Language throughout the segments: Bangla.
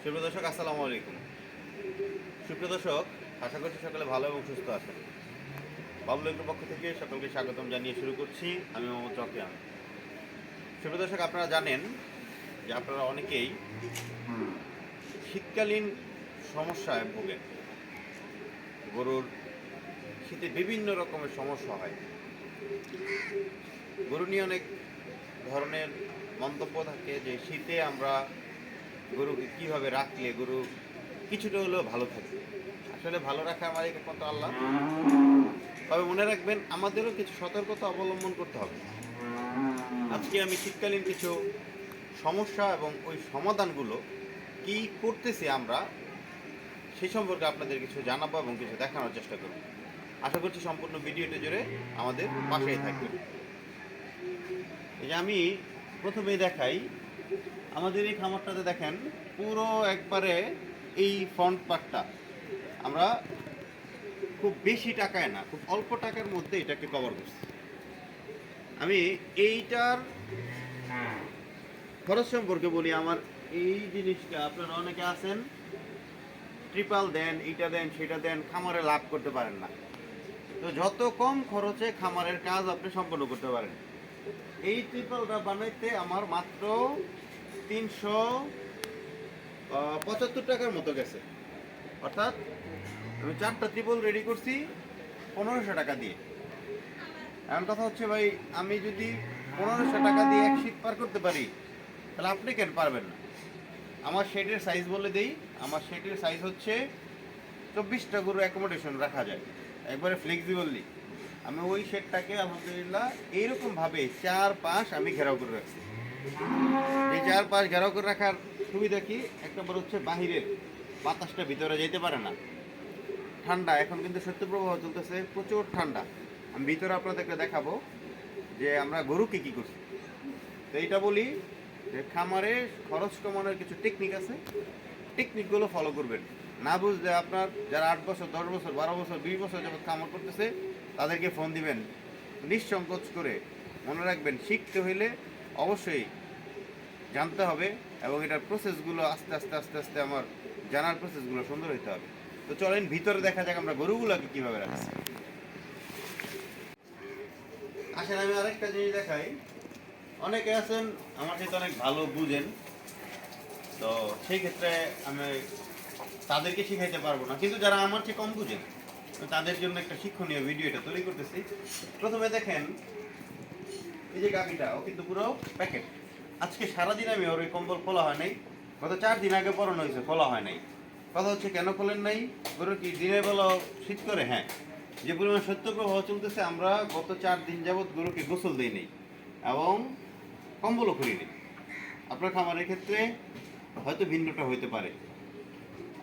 সুপ্রিয় দর্শক, আসসালামু আলাইকুম। সুপ্রিয় দর্শক, আশা করছি সকলে ভালো এবং সুস্থ আছেন। বাবলু এগ্রোর পক্ষ থেকে সকলকে স্বাগতম জানিয়ে শুরু করছি। আমি মোহাম্মদ রকিয়ান। সুপ্রিয় দর্শক, আপনারা জানেন যে আপনারা অনেকেই শীতকালীন সমস্যায় ভোগেন। গরুর শীতে বিভিন্ন রকমের সমস্যা হয়। গরু নিয়ে অনেক ধরনের মন্তব্য থাকে যে শীতে আমরা গরুকে কীভাবে রাখলে গরু কিছুটা হলেও ভালো থাকবে। আসলে ভালো রাখা আমার একমাত্র আল্লাহ। তবে মনে রাখবেন, আমাদেরও কিছু সতর্কতা অবলম্বন করতে হবে। আজকে আমি শীতকালীন কিছু সমস্যা এবং ওই সমাধানগুলো কি করতেছি আমরা সেই সম্পর্কে আপনাদের কিছু জানাবো এবং কিছু দেখানোর চেষ্টা করব। আশা করছি সম্পূর্ণ ভিডিওটি জুড়ে আমাদের পাশেই থাকবে। এই যে আমি প্রথমেই দেখাই, আমাদের এই খামারটাতে দেখেন পুরো একবারে এই ফ্রন্ট পার্টটা আমরা খুব বেশি টাকায় না, খুব অল্প টাকার মধ্যে এটাকে কভার করছি। আমি এইটার খরচ সম্পর্কে বলি। আমার এই জিনিসটা, আপনারা অনেকে আছেন ট্রিপাল দেন, এইটা দেন, সেটা দেন, খামারে লাভ করতে পারেন না। তো যত কম খরচে খামারের কাজ আপনি সম্পন্ন করতে পারেন। এই ট্রিপালটা বানাইতে আমার মাত্র 375 টাকার মতো গেছে। অর্থাৎ আমি 4টা ট্রিপল রেডি করছি 1500 টাকা দিয়ে। এমন কথা হচ্ছে ভাই, আমি যদি 1500 টাকা দিয়ে এক শীত পার করতে পারি, তাহলে আপনি কেন পারবেন না? আমার শেডের সাইজ বলে দেই। আমার শেডের সাইজ হচ্ছে 24টা গরু অ্যাকোমোডেশন রাখা যায় একবারে ফ্লেক্সিবলি। আমি ওই শেডটাকে আলহামদুলিল্লাহ এইরকমভাবে 4 পাশ আমি ঘেরাও করে রাখছি। এই 4 পাশ ঘেরাও করে রাখার সুবিধা কি? এক নম্বর হচ্ছে বাহিরের বাতাসটা ভিতরে যেতে পারে না। ঠান্ডা, এখন কিন্তু শৈত্যপ্রবাহ চলতেছে, প্রচুর ঠান্ডা। আমি ভিতরে আপনাদেরকে দেখাবো যে আমরা গরুকে কী করছি। তো এইটা বলি যে খামারে খরচ কমানোর কিছু টেকনিক আছে, টেকনিকগুলো ফলো করবেন। না বুঝলে আপনার যারা 8 বছর, 10 বছর, 12 বছর, 20 বছর যাবত খামার করতেছে তাদেরকে ফোন দিবেন নিঃসংকোচ করে। মনে রাখবেন, শিখতে হইলে অবশ্যই জানতে হবে এবং এটার প্রসেসগুলো আস্তে আস্তে আস্তে আস্তে আমার জানার প্রসেসগুলো সুন্দর হইতে হবে। তো চলেন ভিতরে দেখা যাক আমরা গরুগুলোকে কীভাবে রাখছি। আসেন আমি আরেকটা জিনিস দেখাই। অনেকে আছেন আমার সাথে অনেক ভালো বুঝেন, তো সেই ক্ষেত্রে আমি তাদেরকে শিখাইতে পারবো না, কিন্তু যারা আমার চেয়ে কম বুঝেন তাদের জন্য একটা শিক্ষণীয় ভিডিও এটা তৈরি করতেছি। প্রথমে দেখেন, এই যে গাভিটা, ও কিন্তু পুরো প্যাকেট। আজকে সারাদিন আমি ওর ওই কম্বল খোলা হয় নাই, গত 4 দিন আগে পরানো হয়েছে, খোলা হয় নাই। কথা হচ্ছে কেন খোলেন নাই? গরু কি দিনের বেলা শীত করে? হ্যাঁ, যে পরিমাণ শৈত্যপ্রবাহ চলতেছে, আমরা গত 4 দিন যাবৎ গরুকে গোসল দিই নেই এবং কম্বলও খুলি নেই। আপনার খামারের ক্ষেত্রে হয়তো ভিন্নটা হইতে পারে।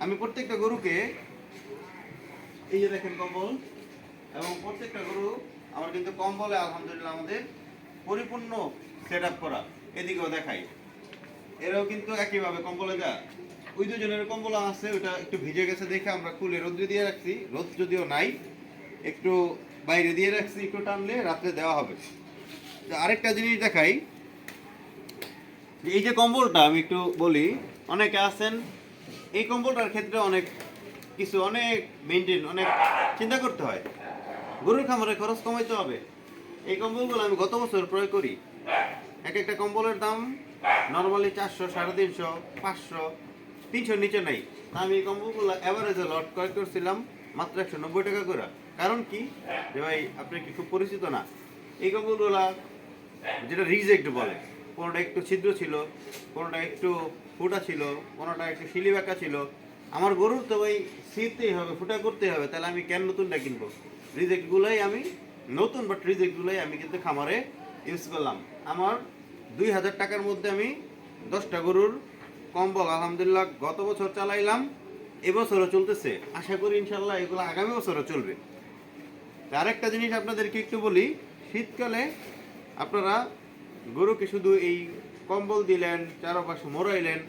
আমি প্রত্যেকটা গরুকে, এই যে দেখেন কম্বল, এবং প্রত্যেকটা গরু আমার কিন্তু কম্বলে আলহামদুলিল্লাহ আমাদের পরিপূর্ণ সেট আপ করা। এদিকেও দেখাই, এরাও কিন্তু একইভাবে কম্বলে যা। ওই দুজনের কম্বল আছে, ওটা একটু ভিজে গেছে দেখে আমরা খুলে রোদ্রে দিয়ে রাখছি। রোদ যদিও নাই, একটু বাইরে দিয়ে রাখছি, একটু টানলে রাত্রে দেওয়া হবে। তো আরেকটা জিনিস দেখাই, এই যে কম্বলটা আমি একটু বলি। অনেকে আছেন এই কম্বলটার ক্ষেত্রে অনেক কিছু, অনেক মেনটেন, অনেক চিন্তা করতে হয়। গরুর খামারে খরচ কমাইতে হবে। এই কম্বলগুলো আমি গত বছর প্রয়োগ করি। এক একটা কম্বলের দাম নর্মালি 400, 350, 500, 300 নিচে নাই। আমি এই কম্বলগুলো অ্যাভারেজে লট ক্রয় করছিলাম মাত্র 190 টাকা করে। কারণ কি যে ভাই, আপনি কি খুব পরিচিত না? এই কম্বলগুলা যেটা রিজেক্ট বলে, কোনোটা একটু ছিদ্র ছিল, কোনোটা একটু ফুটা ছিল, কোনোটা একটু শিলি বাঁকা ছিল। আমার গরুর তো ভাই ছিঁড়তেই হবে, ফুটা করতেই হবে, তাহলে আমি কেন নতুনটা কিনবো? রিজেক্টগুলোই আমি নতুন, বাট রিজেক্টগুলোই আমি কিন্তু খামারে ইউজ করলাম। আমার 2000 টাকার মধ্যে আমি 10টা গরুর কম্বল আলহামদুলিল্লাহ গত বছর চালাইলাম, এবছরও চলতেছে। আশা করি ইনশাল্লাহ এগুলো আগামী বছরও চলবে। আরেকটা জিনিস আপনাদেরকে একটু বলি, শীতকালে আপনারা গরুকে শুধু এই কম্বল দিলেন, চারপাশে মোড়াইলেন,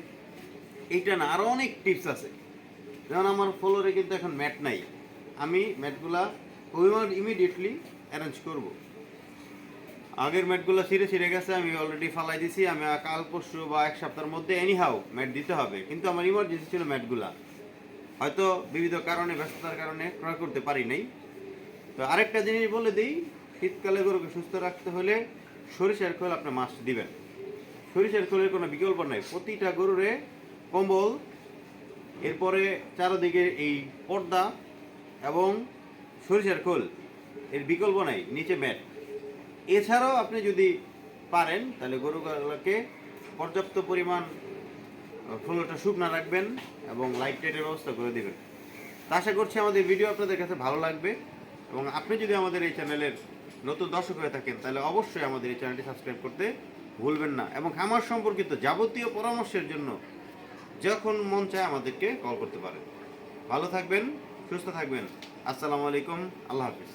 এইটা না, আরও অনেক টিপস আছে। যেমন আমার ফ্লোরে কিন্তু এখন ম্যাট নাই, আমি ম্যাটগুলা ইমিডিয়েটলি অ্যারেঞ্জ করব। আগের ম্যাটগুলো ছিঁড়ে গেছে, আমি অলরেডি ফালাই দিছি। আমি কাল পরশু বা এক সপ্তাহের মধ্যে এনিহাউ ম্যাট দিতে হবে, কিন্তু আমার ইমার্জেন্সি ছিল ম্যাটগুলা, হয়তো বিবিধ কারণে, ব্যস্ততার কারণে ক্রয় করতে পারি নাই। তো আরেকটা জিনিস বলে দিই, শীতকালে গরুকে সুস্থ রাখতে হলে সরিষার খোল আপনি মাস্ট দিবেন। সরিষার খোলের কোনো বিকল্প নাই। প্রতিটা গরুরে কম্বল, এরপরে চারদিকে এই পর্দা এবং সরিষার খোল, এর বিকল্প নাই, নিচে ম্যাট। এছাড়াও আপনি যদি পারেন তাহলে গরুগুলোকে পর্যাপ্ত পরিমাণ ফ্লোরটা শুকনো রাখবেন এবং লাইট টাইটের ব্যবস্থা করে দেবেন। তা আশা করছি আমাদের ভিডিও আপনাদের কাছে ভালো লাগবে, এবং আপনি যদি আমাদের এই চ্যানেলের নতুন দর্শক হয়ে থাকেন তাহলে অবশ্যই আমাদের এই চ্যানেলটি সাবস্ক্রাইব করতে ভুলবেন না, এবং খামার সম্পর্কিত যাবতীয় পরামর্শের জন্য যখন মন চায় আমাদেরকে কল করতে পারেন। ভালো থাকবেন, সুস্থ থাকবেন। আসসালামু আলাইকুম, আল্লাহ হাফিজ।